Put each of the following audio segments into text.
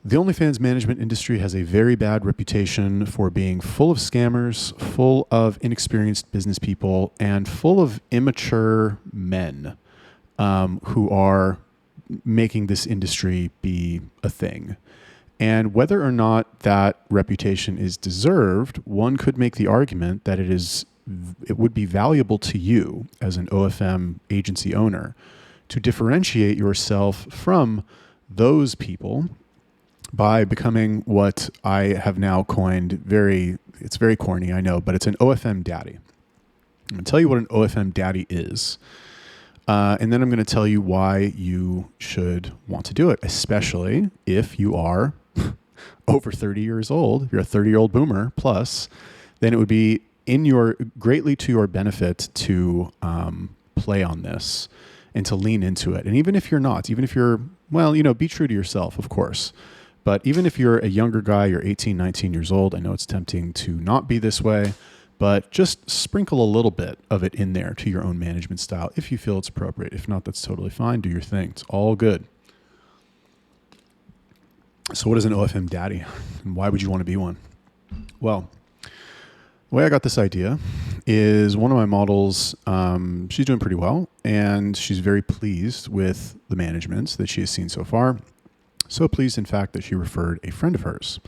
The OnlyFans management industry has a very bad reputation for being full of scammers, full of inexperienced business people, and full of immature men who are making this industry be a thing. And whether or not that reputation is deserved, one could make the argument that it would be valuable to you as an OFM agency owner to differentiate yourself from those people by becoming what I have now coined it's very corny, I know, but it's an OFM daddy. I'm going to tell you what an OFM daddy is. And then I'm going to tell you why you should want to do it, especially if you are over 30 years old. If you're a 30-year-old boomer plus, then it would be greatly to your benefit to play on this and to lean into it. And even if you're not, even if you're, be true to yourself, of course. But even if you're a younger guy, you're 18, 19 years old, I know it's tempting to not be this way, but just sprinkle a little bit of it in there to your own management style if you feel it's appropriate. If not, that's totally fine. Do your thing. It's all good. So what is an OFM daddy? And why would you want to be one? Well, the way I got this idea is one of my models, she's doing pretty well, and she's very pleased with the management that she has seen so far. So pleased, in fact, that she referred a friend of hers.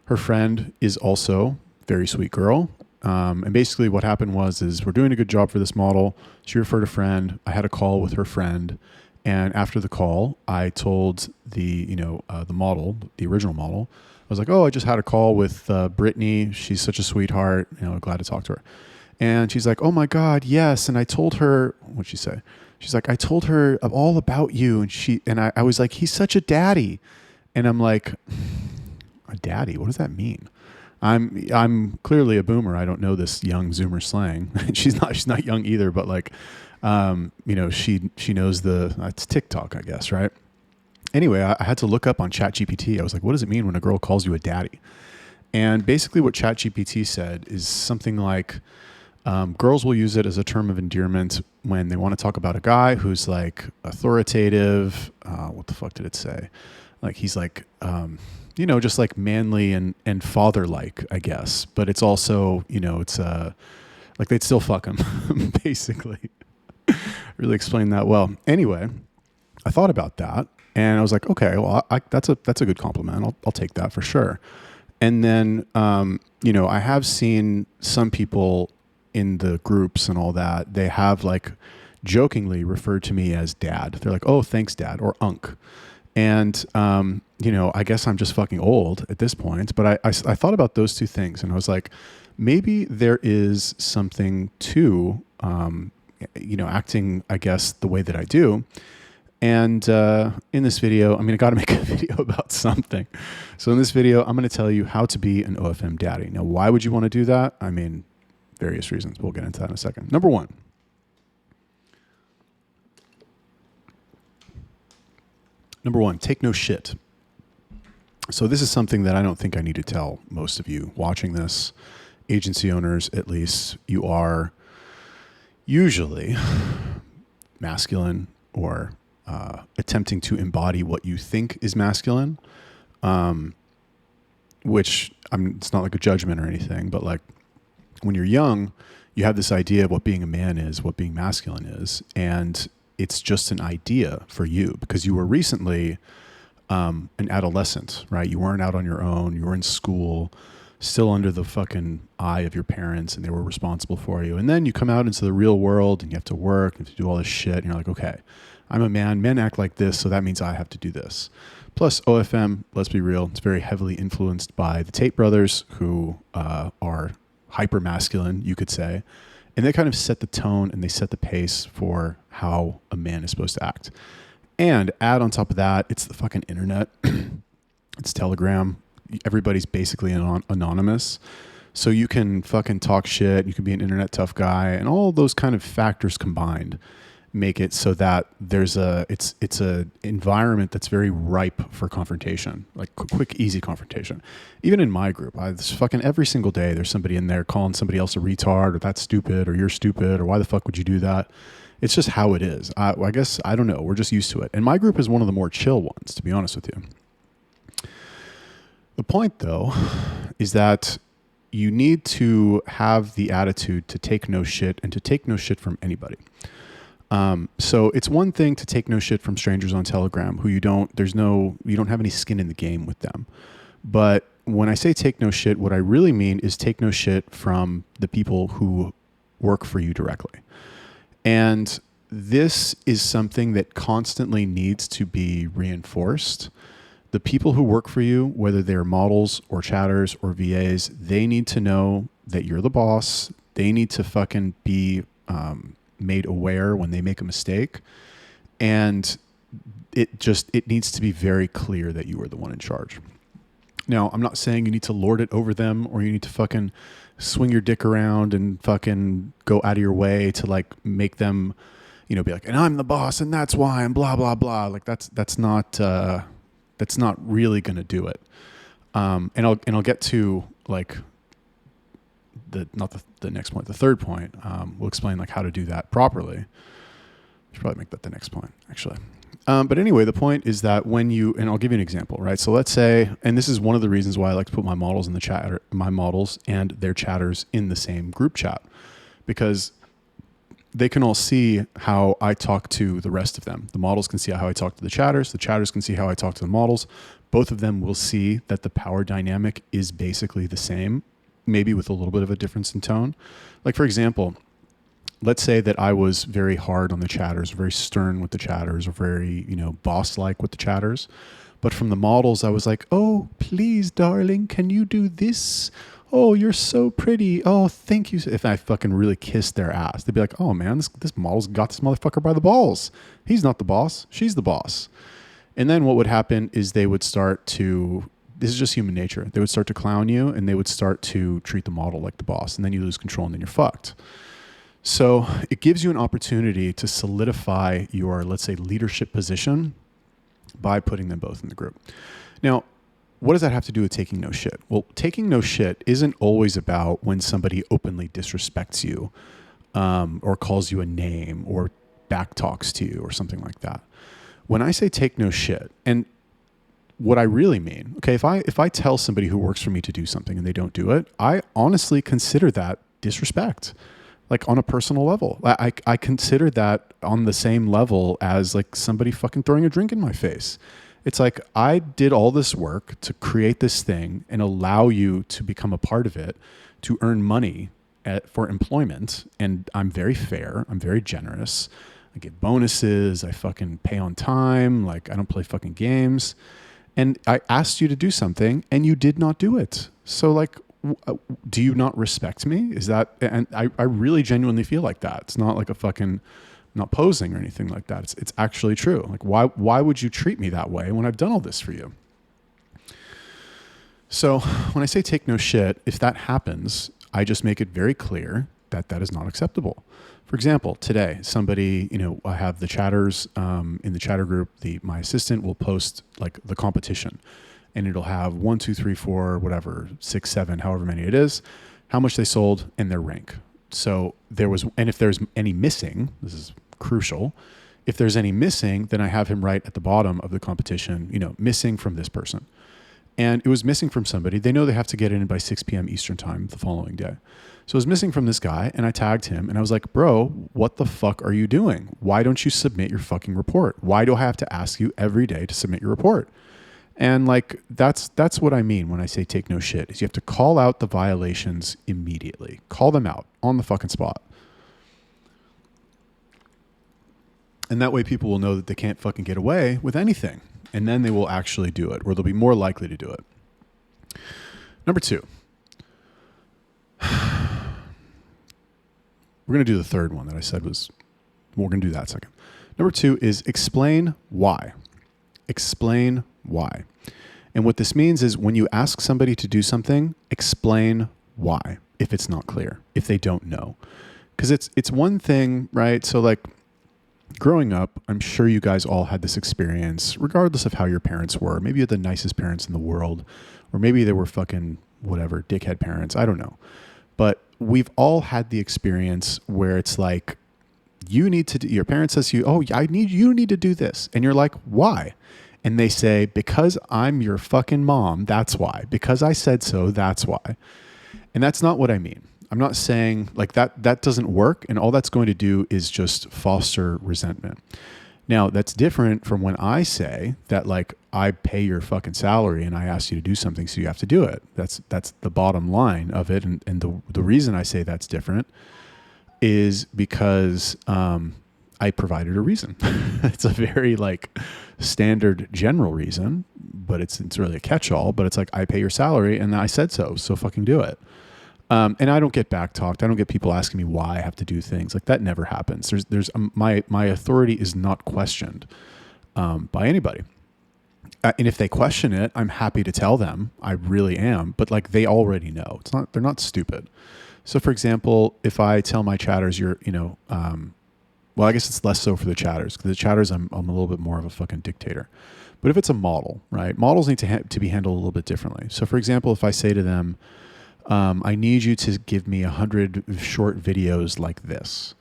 Her friend is also a very sweet girl. And basically what happened is we're doing a good job for this model. She referred a friend. I had a call with her friend. And after the call, I told the model, the original model, I was like, oh, I just had a call with Brittany. She's such a sweetheart. Glad to talk to her. And she's like, oh my God, yes. And I told her, what'd she say? She's like, I told her all about you. And I was like, he's such a daddy. And I'm like, a daddy? What does that mean? I'm clearly a boomer. I don't know this young Zoomer slang. She's not young either, but she knows it's TikTok, I guess, right? Anyway, I had to look up on ChatGPT. I was like, what does it mean when a girl calls you a daddy? And basically what ChatGPT said is something like, girls will use it as a term of endearment when they want to talk about a guy who's like authoritative. What the fuck did it say? Like he's like, just like manly and father-like, I guess. But it's also, it's like they'd still fuck him, basically. Really explained that well. Anyway, I thought about that and I was like, okay, well, that's a good compliment. I'll take that for sure. And then, I have seen some people in the groups and all that, they have like jokingly referred to me as dad. They're like, oh, thanks dad, or unk. And, I guess I'm just fucking old at this point, but I thought about those two things and I was like, maybe there is something to, acting, I guess, the way that I do. And in this video, I got to make a video about something. So in this video, I'm going to tell you how to be an OFM daddy. Now, why would you want to do that? Various reasons. We'll get into that in a second. Number one, take no shit. So this is something that I don't think I need to tell most of you watching this, agency owners at least. You are usually masculine or attempting to embody what you think is masculine, which it's not like a judgment or anything, but like when you're young, you have this idea of what being a man is, what being masculine is, and it's just an idea for you because you were recently an adolescent, right? You weren't out on your own. You were in school, still under the fucking eye of your parents, and they were responsible for you. And then you come out into the real world and you have to work, you have to do all this shit, and you're like, okay, I'm a man. Men act like this, so that means I have to do this. Plus, OFM, let's be real, it's very heavily influenced by the Tate brothers, who are hyper masculine, you could say, and they kind of set the tone and they set the pace for how a man is supposed to act. And add on top of that, it's the fucking internet. It's Telegram. Everybody's basically anonymous. So you can fucking talk shit. You can be an internet tough guy, and all those kind of factors combined make it so that it's a environment that's very ripe for confrontation, like quick, easy confrontation. Even in my group, fucking every single day, there's somebody in there calling somebody else a retard, or that's stupid, or you're stupid, or why the fuck would you do that? It's just how it is. I guess, I don't know. We're just used to it. And my group is one of the more chill ones, to be honest with you. The point, though, is that you need to have the attitude to take no shit and to take no shit from anybody. So it's one thing to take no shit from strangers on Telegram who you don't have any skin in the game with them. But when I say take no shit, what I really mean is take no shit from the people who work for you directly. And this is something that constantly needs to be reinforced. The people who work for you, whether they're models or chatters or VAs, they need to know that you're the boss. They need to fucking be made aware when they make a mistake. And it needs to be very clear that you are the one in charge. Now, I'm not saying you need to lord it over them or you need to fucking swing your dick around and fucking go out of your way to like make them, be like, and I'm the boss and that's why I'm blah, blah, blah. Like that's not really going to do it. And I'll get to like the next point, the third point. We'll explain like how to do that properly. Should probably make that the next point actually. But anyway, the point is that and I'll give you an example, right? So let's say, and this is one of the reasons why I like to put my models in the chat, my models and their chatters in the same group chat, because they can all see how I talk to the rest of them. The models can see how I talk to the chatters can see how I talk to the models. Both of them will see that the power dynamic is basically the same, maybe with a little bit of a difference in tone. Like for example, let's say that I was very hard on the chatters, very stern with the chatters, or very, boss-like with the chatters. But from the models, I was like, oh, please, darling, can you do this? Oh, you're so pretty. Oh, thank you. If I fucking really kissed their ass, they'd be like, oh man, this model's got this motherfucker by the balls. He's not the boss. She's the boss. And then what would happen is they would start to, this is just human nature. They would start to clown you and they would start to treat the model like the boss. And then you lose control and then you're fucked. So it gives you an opportunity to solidify your, let's say, leadership position by putting them both in the group. Now, what does that have to do with taking no shit? Well, taking no shit isn't always about when somebody openly disrespects you or calls you a name or backtalks to you or something like that. When I say take no shit, and what I really mean, okay, if I tell somebody who works for me to do something and they don't do it, I honestly consider that disrespect. Like on a personal level, I consider that on the same level as like somebody fucking throwing a drink in my face. It's like I did all this work to create this thing and allow you to become a part of it, to earn money for employment. And I'm very fair. I'm very generous. I get bonuses. I fucking pay on time. Like I don't play fucking games. And I asked you to do something and you did not do it. So like, do you not respect me? Is that, and I really genuinely feel like that. It's not like a fucking, not posing or anything like that. It's actually true. Like why would you treat me that way when I've done all this for you? So when I say take no shit, if that happens, I just make it very clear that that is not acceptable. For example, today, somebody, I have the chatters in the chatter group, my assistant will post like the competition. And it'll have 1, 2, 3, 4, whatever, 6, 7, however many it is, how much they sold and their rank. So and if there's any missing, this is crucial. If there's any missing, then I have him write at the bottom of the competition, missing from this person. And it was missing from somebody. They know they have to get in by 6 p.m. Eastern time the following day. So it was missing from this guy and I tagged him and I was like, bro, what the fuck are you doing? Why don't you submit your fucking report? Why do I have to ask you every day to submit your report? And like, that's what I mean when I say take no shit, is you have to call out the violations immediately. Call them out on the fucking spot. And that way people will know that they can't fucking get away with anything. And then they will actually do it, or they'll be more likely to do it. Number 2. We're going to do the third one that I said was, we're going to do that second. Number 2 is explain why. Explain why. And what this means is when you ask somebody to do something, explain why, if it's not clear, if they don't know. Because it's one thing, right? So like growing up, I'm sure you guys all had this experience, regardless of how your parents were. Maybe you had the nicest parents in the world, or maybe they were fucking whatever, dickhead parents. I don't know. But we've all had the experience where it's like, your parent says to you, oh, you need to do this. And you're like, why? And they say, because I'm your fucking mom, that's why. Because I said so, that's why. And that's not what I mean. I'm not saying like that doesn't work. And all that's going to do is just foster resentment. Now, that's different from when I say that, like, I pay your fucking salary and I ask you to do something, so you have to do it. That's the bottom line of it. And the reason I say that's different is because I provided a reason. It's a very like standard general reason, but it's really a catch-all. But it's like, I pay your salary and I said so fucking do it. And I don't get back talked. I don't get people asking me why I have to do things like that. Never happens. My authority is not questioned by anybody. And if they question it, I'm happy to tell them. I really am. But like, they already know. They're not stupid. So for example, if I tell my chatters, well, I guess it's less so for the chatters, because the chatters, I'm a little bit more of a fucking dictator. But if it's a model, right? Models need to be handled a little bit differently. So for example, if I say to them, I need you to give me 100 short videos like this.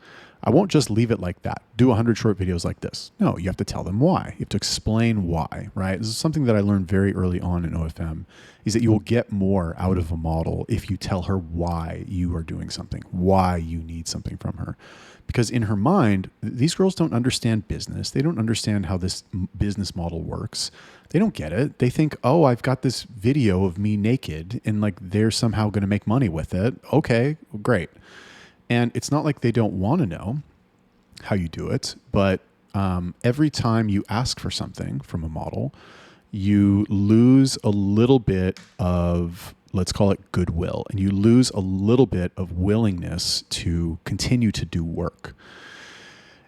I won't just leave it like that. Do 100 short videos like this. No, you have to tell them why. You have to explain why, right? This is something that I learned very early on in OFM, is that you will get more out of a model if you tell her why you are doing something, why you need something from her. Because in her mind, these girls don't understand business. They don't understand how this business model works. They don't get it. They think, oh, I've got this video of me naked and like they're somehow going to make money with it. Okay, great. And it's not like they don't want to know how you do it, but every time you ask for something from a model, you lose a little bit of, let's call it goodwill, and you lose a little bit of willingness to continue to do work.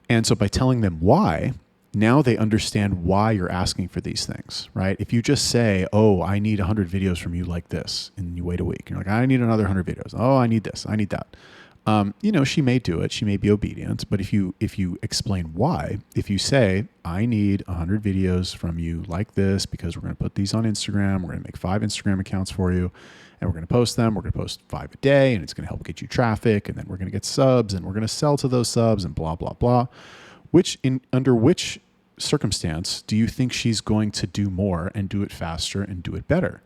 And so by telling them why, now they understand why you're asking for these things, right? If you just say, oh, I need 100 videos from you like this, and you wait a week, you're like, I need another 100 videos. Oh, I need this, I need that. She may do it. She may be obedient. But if you explain why, if you say, I need 100 videos from you like this because we're going to put these on Instagram, we're going to make 5 Instagram accounts for you, and we're going to post them. We're going to post 5 a day, and it's going to help get you traffic, and then we're going to get subs, and we're going to sell to those subs, and blah, blah, blah. Under which circumstance do you think she's going to do more and do it faster and do it better?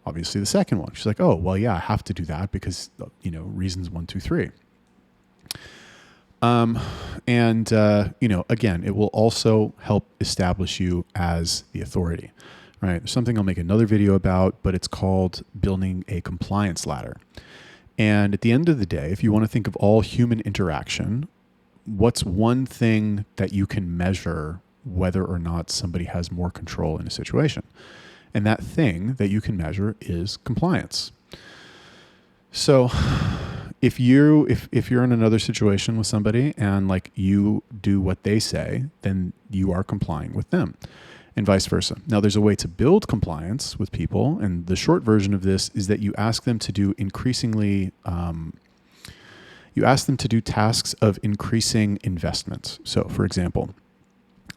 Obviously the second one. She's like, oh, well, yeah, I have to do that because, reasons 1, 2, 3. Again, it will also help establish you as the authority, right? There's something I'll make another video about, but it's called building a compliance ladder. And at the end of the day, if you want to think of all human interaction, what's one thing that you can measure whether or not somebody has more control in a situation? And that thing that you can measure is compliance. So if you're in another situation with somebody and like you do what they say, then you are complying with them, and vice versa. Now there's a way to build compliance with people. And the short version of this is that you ask them to do tasks of increasing investment. So for example,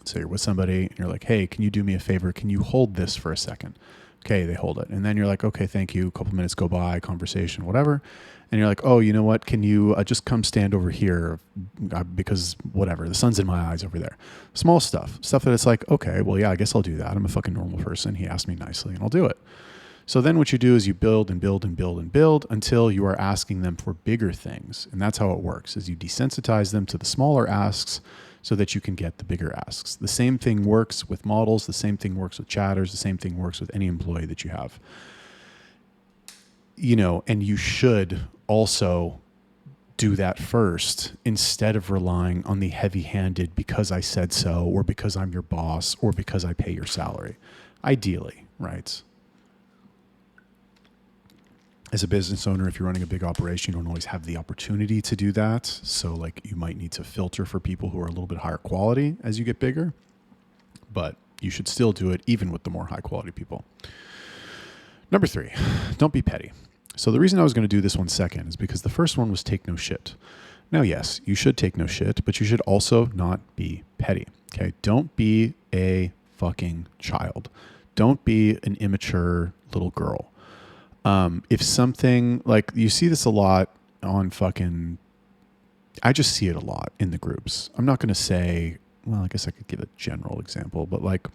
so you're with somebody and you're like, hey, can you do me a favor? Can you hold this for a second? Okay, they hold it. And then you're like, okay, thank you. A couple minutes go by, conversation, whatever. And you're like, oh, you know what? Can you just come stand over here because whatever, the sun's in my eyes over there. Small stuff that it's like, okay, well, yeah, I guess I'll do that. I'm a fucking normal person. He asked me nicely and I'll do it. So then what you do is you build and build and build and build until you are asking them for bigger things. And that's how it works, is you desensitize them to the smaller asks so that you can get the bigger asks. The same thing works with models. The same thing works with chatters. The same thing works with any employee that you have. And you should also do that first instead of relying on the heavy-handed because I said so, or because I'm your boss, or because I pay your salary. Ideally, right? As a business owner, if you're running a big operation, you don't always have the opportunity to do that. So like you might need to filter for people who are a little bit higher quality as you get bigger, but you should still do it even with the more high quality people. Number 3, don't be petty. So the reason I was going to do this one second is because the first one was take no shit. Now, yes, you should take no shit, but you should also not be petty. Okay. Don't be a fucking child. Don't be an immature little girl. If something like you see this a lot on I just see it a lot in the groups. I'm not going to say, well, I guess I could give a general example, but like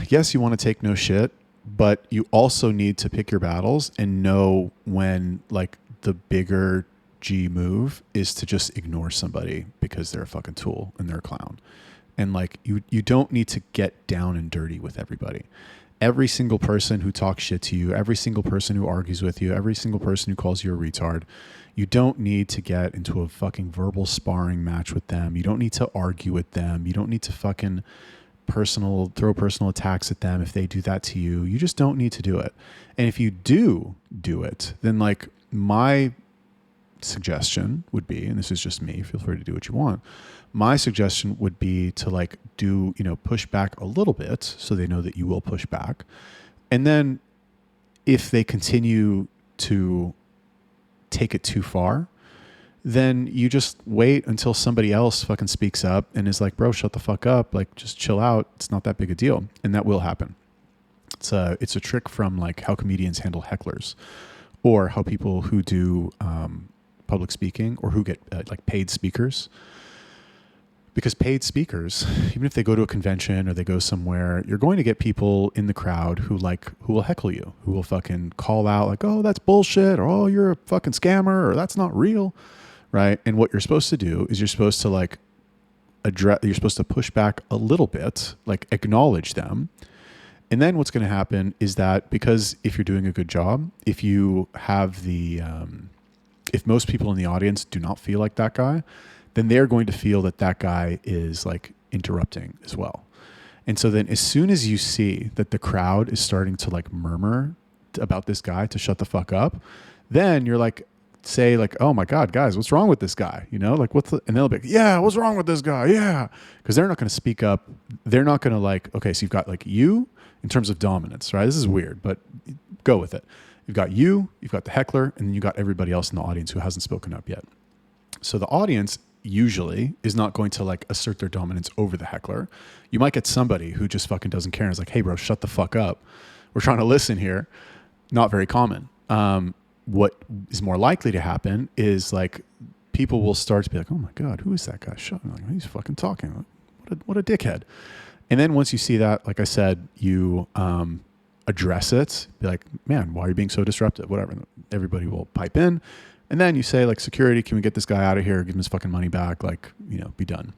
yes, you want to take no shit, but you also need to pick your battles and know when like the bigger G move is to just ignore somebody because they're a fucking tool and they're a clown. And like you don't need to get down and dirty with everybody. Every single person who talks shit to you, every single person who argues with you, every single person who calls you a retard, you don't need to get into a fucking verbal sparring match with them. You don't need to argue with them. You don't need to fucking throw personal attacks at them if they do that to you. You just don't need to do it. And if you do it, then like my suggestion would be, and this is just me, feel free to do what you want. My suggestion would be to like do, push back a little bit so they know that you will push back. And then if they continue to take it too far, then you just wait until somebody else fucking speaks up and is like, bro, shut the fuck up. Like, just chill out. It's not that big a deal. And that will happen. It's a trick from like how comedians handle hecklers, or how people who do public speaking, or who get like paid speakers. Because paid speakers, even if they go to a convention or they go somewhere, you're going to get people in the crowd who will heckle you, who will fucking call out like, oh, that's bullshit, or oh, you're a fucking scammer, or that's not real, right? And what you're supposed to do is you're supposed to like you're supposed to push back a little bit, like acknowledge them. And then what's going to happen is that, because if you're doing a good job, if you have if most people in the audience do not feel like that guy, then they're going to feel that guy is like interrupting as well. And so then as soon as you see that the crowd is starting to like murmur about this guy to shut the fuck up, then you're like, say like, oh my God, guys, what's wrong with this guy? Like and they'll be like, yeah, what's wrong with this guy? Yeah. Cause they're not going to speak up. They're not going to like, okay, so you've got like you in terms of dominance, right? This is weird, but go with it. You've got you've got the heckler, and then you got everybody else in the audience who hasn't spoken up yet. So the audience usually is not going to like assert their dominance over the heckler. You might get somebody who just fucking doesn't care and is like, hey bro, shut the fuck up. We're trying to listen here. Not very common. What is more likely to happen is like people will start to be like, oh my God, who is that guy? Like, he's fucking talking. What a dickhead. And then once you see that, like I said, you address it, be like, man, why are you being so disruptive? Whatever. Everybody will pipe in. And then you say like, security, can we get this guy out of here? Give him his fucking money back. Like, be done.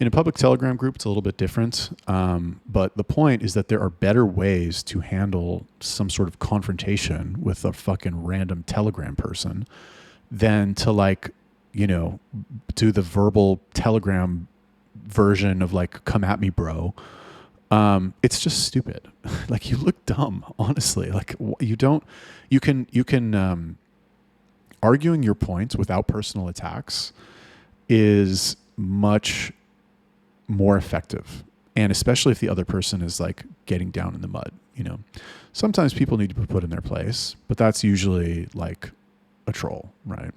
In a public Telegram group, it's a little bit different. But the point is that there are better ways to handle some sort of confrontation with a fucking random Telegram person than to like, do the verbal Telegram version of like, come at me, bro. It's just stupid. Like, you look dumb, honestly. Like, you can, arguing your points without personal attacks is much more effective. And especially if the other person is like getting down in the mud, sometimes people need to be put in their place, but that's usually like a troll, right?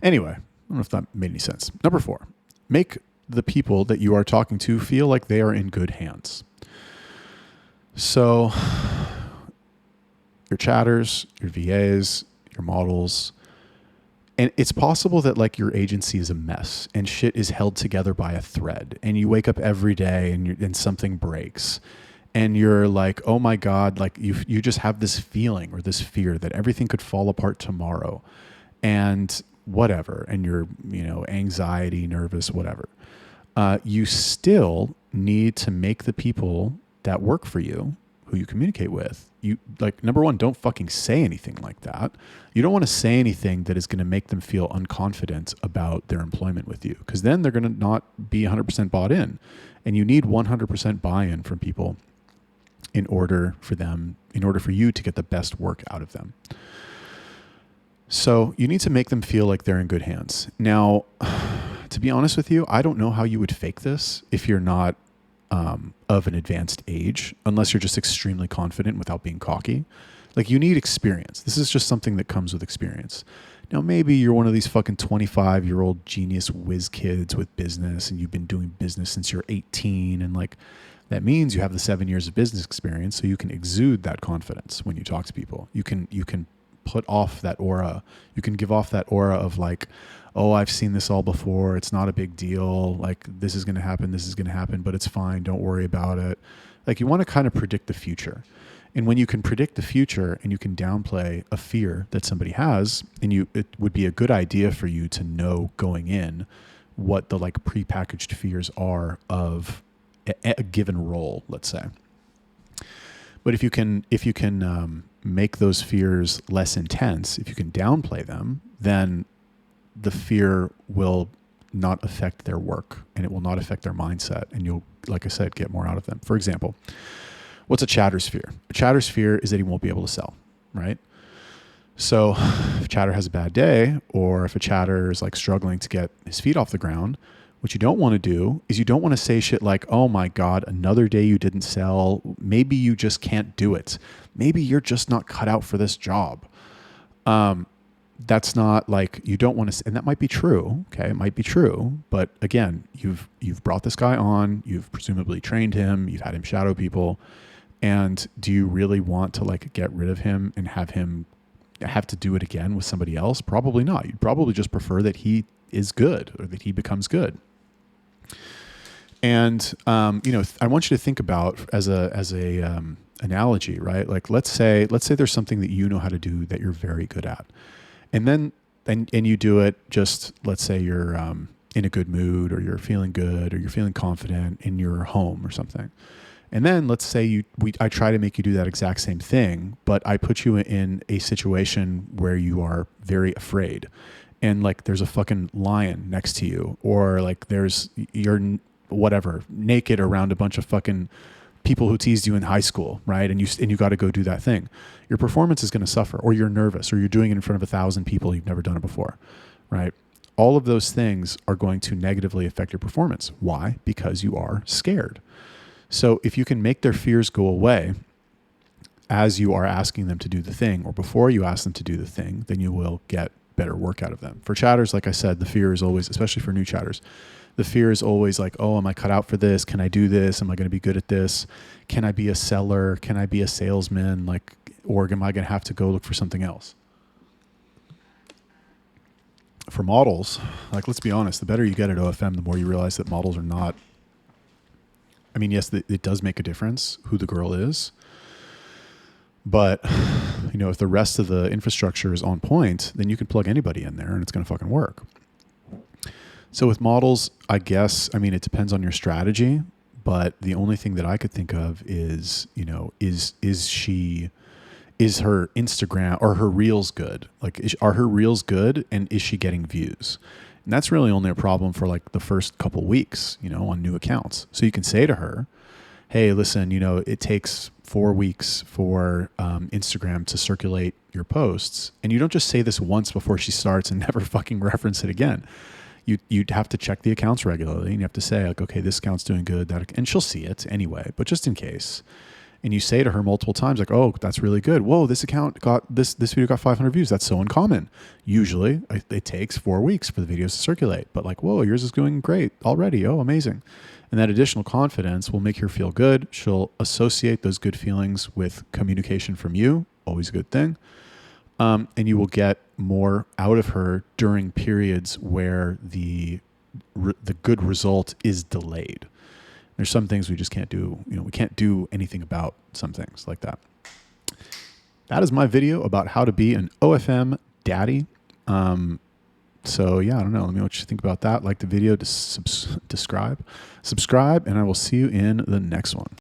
Anyway, I don't know if that made any sense. Number 4, make the people that you are talking to feel like they are in good hands. So your chatters, your VAs, your models, and it's possible that like your agency is a mess and shit is held together by a thread, and you wake up every day and something breaks, and you're like, oh my God, like you just have this feeling or this fear that everything could fall apart tomorrow, and whatever, and you're anxiety, nervous, whatever. You still need to make the people that work for you, who you communicate with, you like, number 1, don't fucking say anything like that. You don't want to say anything that is going to make them feel unconfident about their employment with you, because then they're going to not be 100% bought in, and you need 100% buy-in from people in order for you to get the best work out of them. So you need to make them feel like they're in good hands. Now, to be honest with you, I don't know how you would fake this if you're not of an advanced age, unless you're just extremely confident without being cocky. Like, you need experience. This is just something that comes with experience. Now, maybe you're one of these fucking 25-year-old genius whiz kids with business, and you've been doing business since you're 18, and like, that means you have the 7 years of business experience, so you can exude that confidence when you talk to people. You can put off that aura. You can give off that aura of like, oh, I've seen this all before. It's not a big deal. Like, this is going to happen. This is going to happen, but it's fine. Don't worry about it. Like, you want to kind of predict the future. And when you can predict the future and you can downplay a fear that somebody has, and it would be a good idea for you to know going in what the like prepackaged fears are of a given role, let's say. But if you can make those fears less intense, if you can downplay them, then the fear will not affect their work and it will not affect their mindset. And you'll, like I said, get more out of them. For example, what's a chatter's fear? A chatter's fear is that he won't be able to sell, right? So if a chatter has a bad day, or if a chatter is like struggling to get his feet off the ground, what you don't want to do is you don't want to say shit like, oh my God, another day you didn't sell. Maybe you just can't do it. Maybe you're just not cut out for this job. That's not like, you don't want to, and that might be true. Okay. It might be true. But again, you've brought this guy on, you've presumably trained him, you've had him shadow people. And do you really want to like get rid of him and have him have to do it again with somebody else? Probably not. You'd probably just prefer that he is good or that he becomes good. And, I want you to think about as a analogy, right? Like, let's say there's something that you know how to do that you're very good at. And then, and you do it just, let's say you're, in a good mood, or you're feeling good, or you're feeling confident in your home or something. And then let's say I try to make you do that exact same thing, but I put you in a situation where you are very afraid, and like there's a fucking lion next to you, or like you're whatever, naked around a bunch of fucking people who teased you in high school, right? And you got to go do that thing. Your performance is going to suffer, or you're nervous, or you're doing it in front of 1,000 people. You've never done it before, right? All of those things are going to negatively affect your performance. Why? Because you are scared. So if you can make their fears go away as you are asking them to do the thing, or before you ask them to do the thing, then you will get better work out of them. For chatters, like I said, the fear is always, especially for new chatters, the fear is always like, oh, am I cut out for this? Can I do this? Am I going to be good at this? Can I be a seller? Can I be a salesman? Like, or am I going to have to go look for something else? For models, like, let's be honest, the better you get at OFM, the more you realize that models are not, I mean, yes, it does make a difference who the girl is, but if the rest of the infrastructure is on point, then you can plug anybody in there and it's going to fucking work. So with models, I guess, it depends on your strategy, but the only thing that I could think of is, is her Instagram or her reels good? Like, are her reels good, and is she getting views? And that's really only a problem for like the first couple weeks, on new accounts. So you can say to her, hey, listen, it takes 4 weeks for Instagram to circulate your posts. And you don't just say this once before she starts and never fucking reference it again. You'd have to check the accounts regularly, and you have to say like, okay, this account's doing good, and she'll see it anyway, but just in case. And you say to her multiple times, like, oh, that's really good. Whoa, this account got this video got 500 views. That's so uncommon. Usually it takes 4 weeks for the videos to circulate, but like, whoa, yours is going great already. Oh, amazing. And that additional confidence will make her feel good. She'll associate those good feelings with communication from you. Always a good thing. And you will get more out of her during periods where the good result is delayed. There's some things we just can't do. We can't do anything about some things like that. That is my video about how to be an OFM daddy. So yeah, I don't know. Let me know what you think about that. Like the video, subscribe, and I will see you in the next one.